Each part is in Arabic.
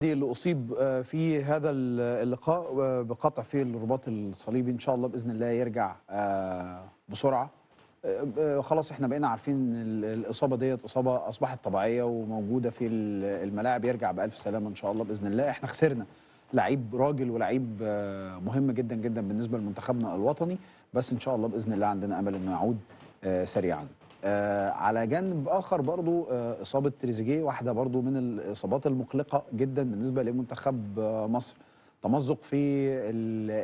اللي أصيب في هذا اللقاء بقطع في الرباط الصليبي إن شاء الله بإذن الله يرجع بسرعة. خلاص احنا بقينا عارفين ان الإصابة ديت إصابة أصبحت طبيعية وموجودة في الملاعب، يرجع بألف سلامة إن شاء الله بإذن الله. احنا خسرنا لعيب راجل ولعيب مهم جدا جدا بالنسبة لمنتخبنا الوطني، بس إن شاء الله بإذن الله عندنا أمل إنه يعود سريعا. على جانب اخر برضو اصابه تريزيجيه، واحده برضو من الاصابات المقلقه جدا بالنسبه لمنتخب مصر. تمزق في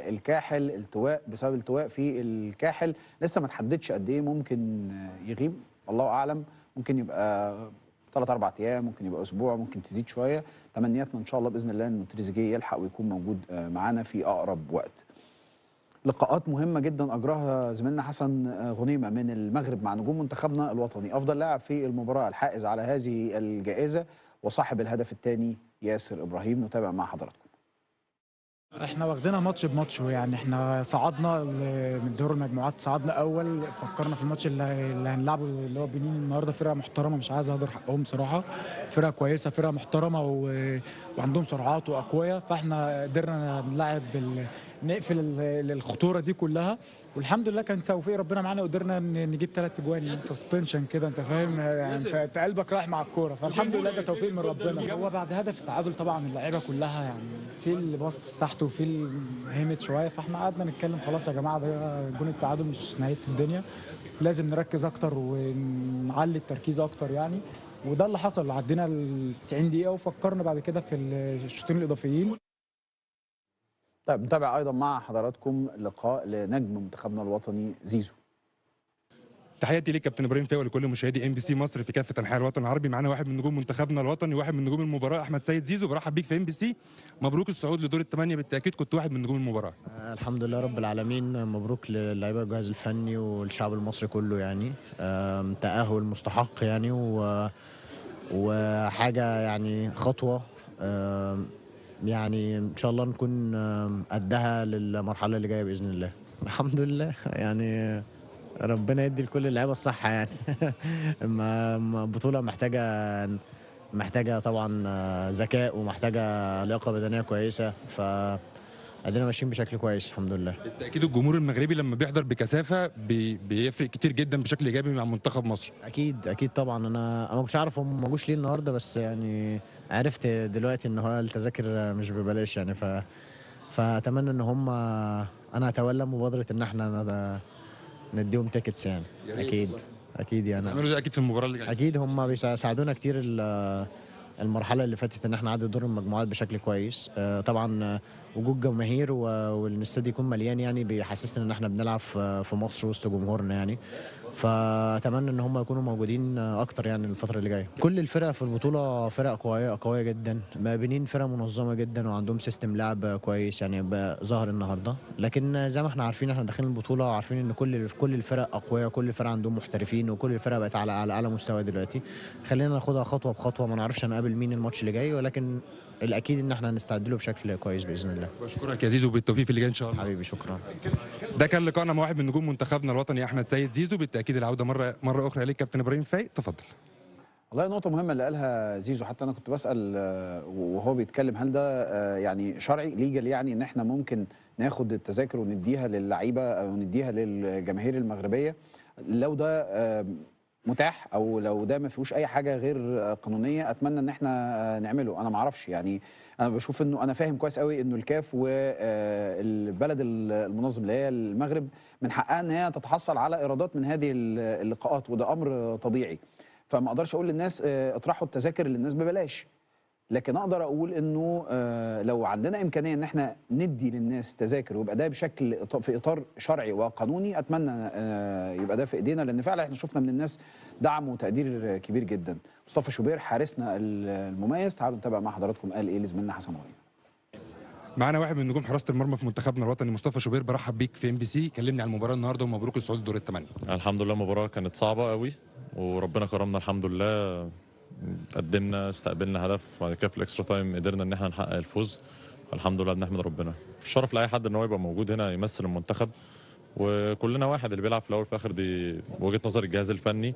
الكاحل، التواء بسبب التواء في الكاحل، لسه ما تحددش قد ايه ممكن يغيب، الله اعلم. ممكن يبقى 3 4 ايام، ممكن يبقى اسبوع، ممكن تزيد شويه. تمنياتنا ان شاء الله باذن الله ان تريزيجيه يلحق ويكون موجود معانا في اقرب وقت. لقاءات مهمة جدا أجراها زميلنا حسن غنيمة من المغرب مع نجوم منتخبنا الوطني. أفضل لاعب في المباراة الحائز على هذه الجائزة وصاحب الهدف الثاني ياسر إبراهيم. نتابع مع حضراتكم. احنا واخدينها ماتش بماتش، يعني احنا صعدنا من دور المجموعات، صعدنا اول. فكرنا في الماتش اللي هنلعبه اللي هو بنين النهارده، فرقه محترمه مش عايز اهدر حقهم بصراحه، فرقه كويسه، فرقه محترمه وعندهم سرعات واقوياء. فاحنا قدرنا نلعب نقفل الخطوره دي كلها، والحمد لله كان توفيق ربنا معانا وقدرنا نجيب 3 اجوان سسبنشن كده، انت فاهم يعني، انت قلبك رايح مع الكوره، فالحمد لله ده توفيق من ربنا. هو بعد هدف التعادل طبعا اللعيبه كلها يعني في اللي باص تحت وفي اللي هيمت شويه، فاحنا قعدنا نتكلم خلاص يا جماعه ده جون التعادل مش نهايه الدنيا، لازم نركز اكتر ونعلي التركيز اكتر يعني. وده اللي حصل، عدينا ال 90 دقيقه وفكرنا بعد كده في الشوطين الاضافيين. طيب نتابع ايضا مع حضراتكم لقاء لنجم منتخبنا الوطني زيزو. تحياتي ليك كابتن ابراهيم فايق ولكل مشاهدي ام بي سي مصر في كافه انحاء الوطن العربي. معانا واحد من نجوم منتخبنا الوطني، واحد من نجوم المباراه، احمد سيد زيزو. برحب بيك في ام بي سي، مبروك الصعود لدور الثمانيه، بالتاكيد كنت واحد من نجوم المباراه. الحمد لله رب العالمين، مبروك للاعيبه الجهاز الفني والشعب المصري كله يعني. تاهل مستحق يعني وحاجه يعني خطوه، يعني ان شاء الله نكون قدها للمرحله اللي جايه باذن الله. الحمد لله يعني ربنا يدي لكل اللعيبه الصحه يعني. بطوله محتاجه طبعا ذكاء، ومحتاجه لياقه بدنيه كويسه، ادينا ماشيين بشكل كويس الحمد لله. بالتاكيد الجمهور المغربي لما بيحضر بكثافه بيفرق كتير جدا بشكل ايجابي مع منتخب مصر. اكيد طبعا. انا ما كنتش عارف هم ما جوش ليه النهارده، بس يعني عرفت دلوقتي ان هو التذاكر مش ببلاش يعني، فاتمنى ان هم، انا اتولى مبادره ان احنا نديهم تيكتس يعني. اكيد يعني هتعملوا ده اكيد في المباراه اللي جايه. اكيد هم بيساعدونا كتير المرحله اللي فاتت ان احنا نعدي دور المجموعات بشكل كويس. طبعا وجود جماهير والاستاد يكون مليان يعني بيحسسنا ان احنا بنلعب في مصر وسط جمهورنا يعني. فاتمنى ان هم يكونوا موجودين اكتر يعني الفتره اللي جايه. كل الفرق في البطوله فرق قويه جدا، بنين فرق منظمه جدا وعندهم سيستم لعب كويس يعني ظهر النهارده. لكن زي ما احنا عارفين، احنا داخلين البطوله وعارفين ان كل الفرق اقوياء، كل الفرق عندهم محترفين، وكل الفرق بقت على اعلى مستوى دلوقتي. خلينا ناخدها خطوه بخطوه، ما نعرفش هنقابل مين الماتش اللي جاي، ولكن الاكيد ان احنا هنستعد له بشكل كويس باذن الله. بشكرك يا زيزو، بالتوفيق في اللي جاي ان شاء الله. حبيبي شكرا. ده كان لقائنا مع واحد من نجوم منتخبنا الوطني احمد سيد زيزو. بالتاكيد العوده مره اخرى اليك كابتن ابراهيم فايق، تفضل. والله نقطة مهمة اللي قالها زيزو، حتى أنا كنت بسأل وهو بيتكلم هل ده يعني شرعي ليجل، يعني إن إحنا ممكن ناخد التذاكر ونديها للعيبة أو نديها للجماهير المغربية لو ده متاح، أو لو ده ما فيهوش أي حاجة غير قانونية. أتمنى إن إحنا نعمله. أنا ما أعرفش يعني، أنا بشوف إنه أنا فاهم كويس قوي إنه الكاف والبلد المنظم اللي هي المغرب من حقها إن هي تتحصل على إيرادات من هذه اللقاءات، وده أمر طبيعي. فما اقدرش اقول للناس اطرحوا التذاكر للناس ببلاش، لكن اقدر اقول انه لو عندنا امكانيه ان احنا ندي للناس تذاكر ويبقى ده بشكل في اطار شرعي وقانوني، اتمنى يبقى ده في ايدينا، لان فعلا احنا شفنا من الناس دعم وتقدير كبير جدا. مصطفى شوبير حارسنا المميز، تعالوا نتابع مع حضراتكم قال ايه لزميلنا حسن غنيمة. معانا واحد من نجوم حراسه المرمى في منتخبنا الوطني مصطفى شوبير. برحب بيك في ام بي سي، كلمني عن المباراه النهارده ومبروك الصعود لدور الثمانيه. الحمد لله، المباراه كانت صعبه قوي وربنا كرمنا الحمد لله. قدمنا، استقبلنا هدف، بعد كده في الاكسترا تايم قدرنا ان احنا نحقق الفوز. الحمد لله، بنحمد ربنا. الشرف لاي حد ان هو يبقى موجود هنا يمثل المنتخب، وكلنا واحد، اللي بيلعب في الاول في الاخر دي وجهه نظر الجهاز الفني.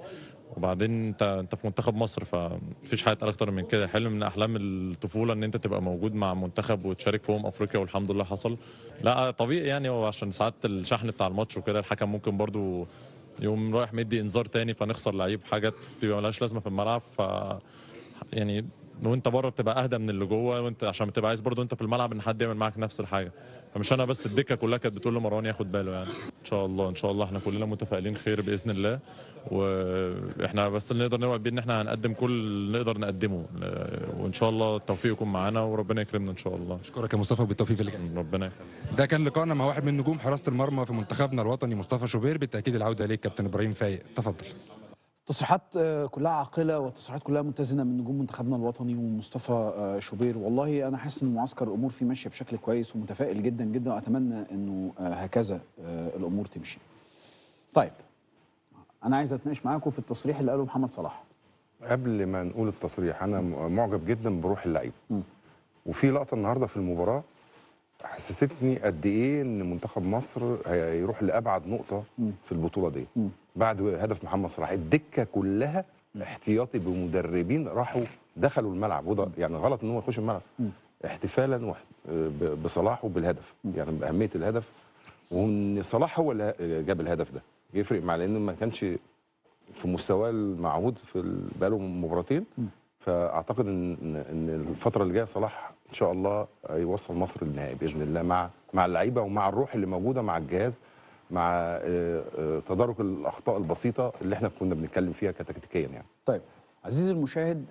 وبعدين انت في منتخب مصر، فمفيش حاجه اكتر من كده. حلم من احلام الطفوله ان انت تبقى موجود مع منتخب وتشارك في افريقيا، والحمد لله حصل. لا طبيعي يعني، هو عشان ساعات الشحن بتاع الماتش وكده الحكم ممكن برضو يقوم رايح مدي انذار تاني، فنخسر لعيب، حاجات بتبقى ملهاش لازمه في الملعب. يعني وانت بره بتبقى اهدى من اللي جوه، وانت عشان بتبقى عايز برضو انت في الملعب ان حد يعمل معاك نفس الحاجه. فمش انا بس، الدكه كلها كانت بتقول لمروان ياخد باله يعني. ان شاء الله ان شاء الله احنا كلنا متفائلين خير باذن الله. واحنا بس اللي نقدر نوعد بيه ان احنا هنقدم كل اللي نقدر نقدمه، وان شاء الله التوفيق يكون معانا وربنا يكرمنا ان شاء الله. اشكرك يا مصطفى بالتوفيق اللي جاي. ربنا يخليك. ده كان لقائنا مع واحد من نجوم حراسه المرمى في منتخبنا الوطني مصطفى شوبير. بالتاكيد العوده اليك كابتن ابراهيم فايق، تفضل. تصريحات كلها عاقله وتصريحات كلها متزنه من نجوم منتخبنا الوطني ومصطفى شوبير. والله انا حاسس ان معسكر الامور فيه ماشيه بشكل كويس ومتفائل جدا جدا، واتمنى انه هكذا الامور تمشي. طيب انا عايز اتناقش معاكم في التصريح اللي قاله محمد صلاح. قبل ما نقول التصريح، انا معجب جدا بروح اللعيبه. وفي لقطه النهارده في المباراه حسستني قد ايه ان منتخب مصر هيروح لابعد نقطه في البطوله دي. بعد هدف محمد صلاح الدكه كلها احتياطي بمدربين راحوا دخلوا الملعب، وده يعني غلط ان هم يخشوا الملعب احتفالا بصلاح وبالهدف، يعني باهميه الهدف، وان صلاح هو اللي جاب الهدف ده يفرق مع، لانه ما كانش في مستواه المعهود في بقاله مباراتين. فاعتقد ان الفتره اللي جايه صلاح ان شاء الله هيوصل مصر للنهائي باذن الله، مع اللعيبه ومع الروح اللي موجوده مع الجهاز، مع تدارك الاخطاء البسيطه اللي احنا كنا بنتكلم فيها كتكتيكيا يعني. طيب عزيزي المشاهد،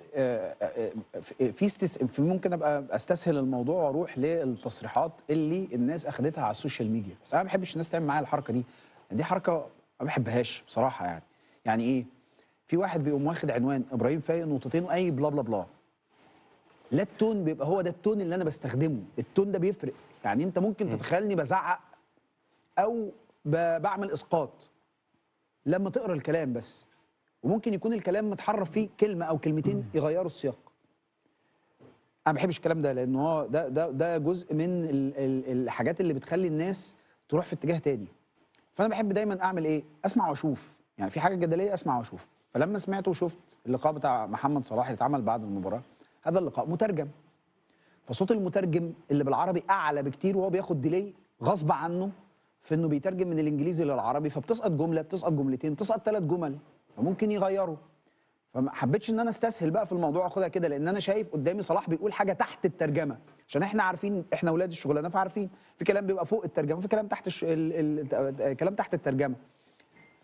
في ممكن ابقى استسهل الموضوع واروح للتصريحات اللي الناس اخذتها على السوشيال ميديا، بس انا ما بحبش الناس تعمل معايا الحركه دي حركه ما بحبهاش بصراحه. يعني ايه؟ في واحد بيقوم واخد عنوان ابراهيم فايق نقطتين واي بلا بلا بلا. لا، التون بيبقى هو ده التون اللي انا بستخدمه، التون ده بيفرق. يعني انت ممكن تتخيلني بزعق او بعمل اسقاط لما تقرا الكلام بس، وممكن يكون الكلام متحرف فيه كلمه او كلمتين يغيروا السياق. انا ما بحبش الكلام ده، لان هو ده جزء من الحاجات اللي بتخلي الناس تروح في اتجاه تاني. فانا بحب دايما اعمل ايه؟ اسمع واشوف. يعني في حاجه جدليه اسمع واشوف. فلما سمعت وشفت اللقاء بتاع محمد صلاح اللي اتعمل بعد المباراه، هذا اللقاء مترجم، فصوت المترجم اللي بالعربي اعلى بكتير، وهو بياخد ديلي غصب عنه في انه بيترجم من الانجليزي للعربي، فبتسقط جمله، بتسقط جملتين، تسقط 3 جمل، فممكن يغيروا. فما حبيتش ان انا استسهل بقى في الموضوع واخدها كده، لان انا شايف قدامي صلاح بيقول حاجه تحت الترجمه، عشان احنا عارفين، احنا اولاد الشغلانه فعارفين في كلام بيبقى فوق الترجمه وفي كلام تحت كلام تحت الترجمه.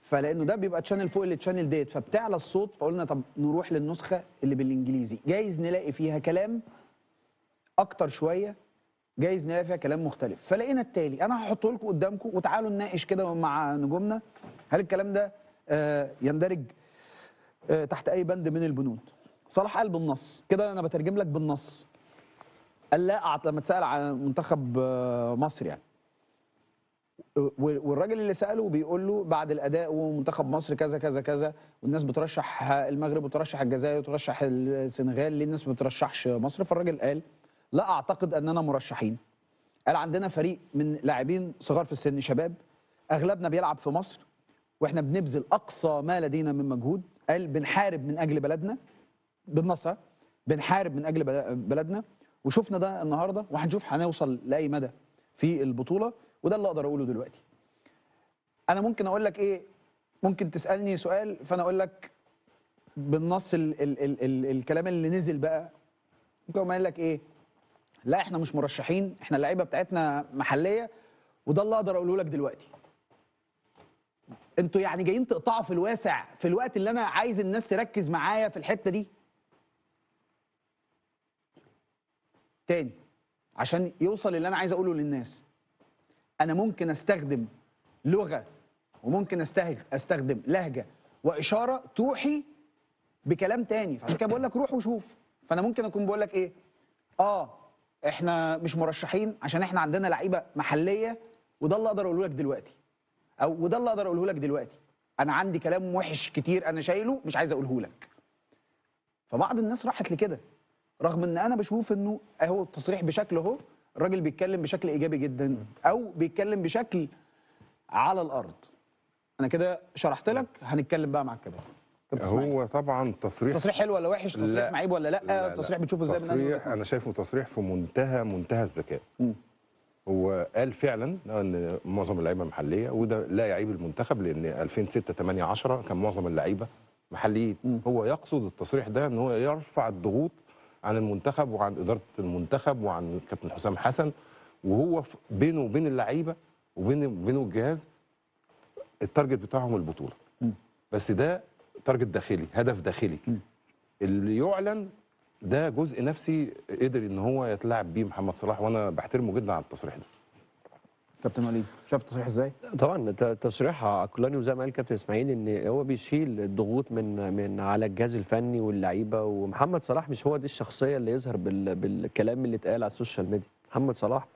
فلانه ده بيبقى تشانل فوق التشانل ديت، فبتعلى الصوت، فقلنا طب نروح للنسخه اللي بالانجليزي، جايز نلاقي فيها كلام اكتر شويه، جايز نلاقي فيها كلام مختلف. فلقينا التالي، انا هحطه لكم قدامكم وتعالوا نناقش كده مع نجومنا هل الكلام ده يندرج تحت اي بند من البنود. صلاح قال بالنص كده، انا بترجم لك بالنص، قال لا لما اتسال على منتخب مصر يعني، والراجل اللي ساله بيقول له بعد الاداء ومنتخب مصر كذا كذا كذا، والناس بترشح المغرب وترشح الجزائر وترشح السنغال، ليه الناس ما بترشحش مصر؟ فالراجل قال لا اعتقد اننا مرشحين. قال عندنا فريق من لاعبين صغار في السن، شباب، اغلبنا بيلعب في مصر، واحنا بنبذل اقصى ما لدينا من مجهود. قال بنحارب من اجل بلدنا، بالنص بنحارب من اجل بلدنا، وشفنا ده النهارده، وهنشوف هنوصل لاي مدى في البطوله، وده اللي اقدر اقوله دلوقتي. انا ممكن اقول لك ايه؟ ممكن تسالني سؤال فانا اقول لك بالنص الكلام اللي نزل بقى، ممكن اقول لك ايه؟ لا احنا مش مرشحين، احنا اللعيبه بتاعتنا محليه، وده اللي اقدر اقوله لك دلوقتي. انتوا يعني جايين تقطعوا في الواسع في الوقت اللي انا عايز الناس تركز معايا في الحته دي. تاني عشان يوصل اللي انا عايز اقوله للناس، انا ممكن استخدم لغه وممكن استخدم لهجه واشاره توحي بكلام تاني، فعشان كده بقول لك روح وشوف. فانا ممكن اكون بقول لك ايه؟ احنا مش مرشحين عشان احنا عندنا لعيبه محليه، وده اللي اقدر اقوله لك دلوقتي، او وده اللي اقدر اقوله لك دلوقتي. انا عندي كلام وحش كتير انا شايله مش عايز اقوله لك. فبعض الناس راحت لكده، رغم ان انا بشوف انه اهو التصريح بشكل اهو الراجل بيتكلم بشكل ايجابي جدا، او بيتكلم بشكل على الارض. انا كده شرحت لك، هنتكلم بقى مع الكباتن. كابتن إسماعيل. هو طبعا تصريح تصريح حلو ولا وحش؟ تصريح لا. معيب ولا لا؟ تصريح بتشوفه ازاي من وجهة تصريح انا نظرك؟ شايفه تصريح في منتهى الذكاء. مم. هو قال فعلا ان معظم اللعيبه محليه، وده لا يعيب المنتخب، لان 2006 8 10 كان معظم اللعيبه محليين. هو يقصد التصريح ده ان هو يرفع الضغوط عن المنتخب وعن اداره المنتخب وعن كابتن حسام حسن، وهو بينه وبين اللعيبه وبينه الجهاز التارجت بتاعهم البطوله. بس ده تارجت داخلي، هدف داخلي. اللي يعلن ده جزء نفسي قدر ان هو يتلاعب بيه محمد صلاح، وانا بحترمه جدا على التصريح ده. كابتن وليد شاف التصريح ازاي؟ طبعا تصريح عقلاني، وزي ما قال كابتن اسماعيل ان هو بيشيل الضغوط من على الجهاز الفني واللعيبه. ومحمد صلاح مش هو دي الشخصيه اللي يظهر بالكلام اللي اتقال على السوشيال ميديا. محمد صلاح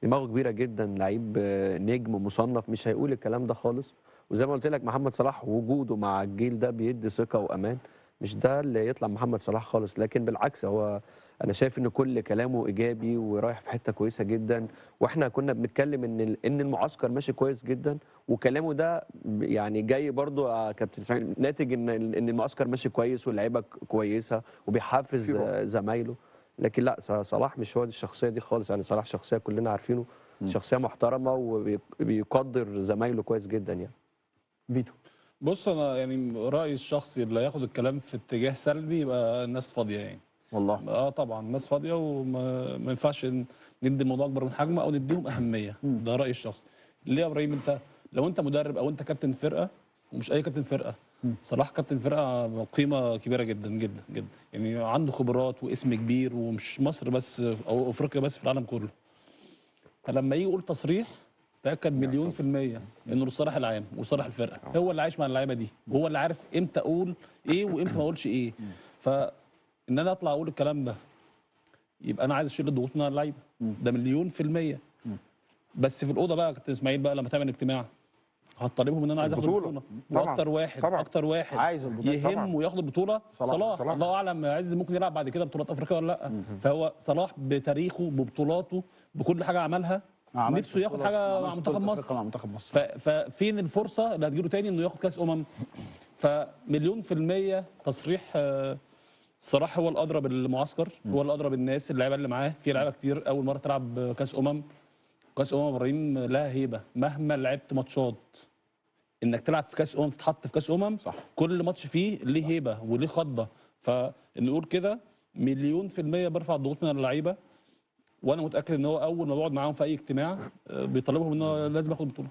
دماغه كبيره جدا، لعيب نجم مصنف، مش هيقول الكلام ده خالص. وزي ما قلت لك محمد صلاح وجوده مع الجيل ده بيدي ثقه وامان، مش ده اللي يطلع محمد صلاح خالص. لكن بالعكس، هو انا شايف ان كل كلامه ايجابي ورايح في حته كويسه جدا. واحنا كنا بنتكلم ان المعسكر ماشي كويس جدا، وكلامه ده يعني جاي برضو يا كابتن اسماعيل ناتج ان المعسكر ماشي كويس واللعيبه كويسه وبيحفز زمايله. لكن لا، صلاح مش هو دي الشخصيه دي خالص. يعني صلاح شخصيه كلنا عارفينه، شخصيه محترمه وبيقدر زمايله كويس جدا يعني. فيتو. بص، انا يعني رايي الشخصي اللي ياخد الكلام في اتجاه سلبي يبقى الناس فاضيه يعني. والله طبعا الناس فاضيه، وما ينفعش ندي الموضوع اكبر من حجمه او نديهم اهميه. ده رايي الشخصي. ليه يا ابراهيم؟ انت لو انت مدرب او انت كابتن فرقه، ومش اي كابتن فرقه، صلاح كابتن فرقه قيمه كبيره جدا جدا جدا. يعني عنده خبرات واسم كبير، ومش مصر بس او افريقيا بس، في العالم كله. فلما يجي يقول تصريح، تاكد مليون في الميه انه لصالح العام وصالح الفرقه. هو اللي عايش مع اللعيبه دي، وهو اللي عارف امتى اقول ايه وامتى ما اقولش ايه. فان انا اطلع اقول الكلام ده، يبقى انا عايز اشيل الضغوط من اللعيبه. ده مليون في الميه. بس في الاوضه بقى يا كابتن اسماعيل، بقى لما تعمل اجتماع هتطالبهم ان انا عايز اخد البطوله. واكتر واحد اكتر واحد عايز البطوله يهم وياخد البطوله صلاح. الله اعلم عز ممكن يلعب بعد كده بطولات افريقيا ولا لا. فهو صلاح بتاريخه ببطولاته بكل حاجه عملها، نفسه ياخد حاجه مع منتخب مصر. ففين الفرصه اللي هتجيله تاني انه ياخد كاس فمليون في الميه تصريح صلاح هو الادرى بالمعسكر، هو الادرى بالناس، اللعيبه اللي معاه. في لعيبه كتير اول مره تلعب كاس كاس ابراهيم لها هيبه. مهما لعبت ماتشات، انك تلعب في كاس تتحط في كاس صح. كل ماتش فيه ليه هيبه وليه خضه. فنقول كده مليون في الميه برفع الضغوط من اللعيبه. وانا متاكد ان هو اول ما بقعد معاهم في اي اجتماع بيطالبهم ان هو لازم ياخد البطوله.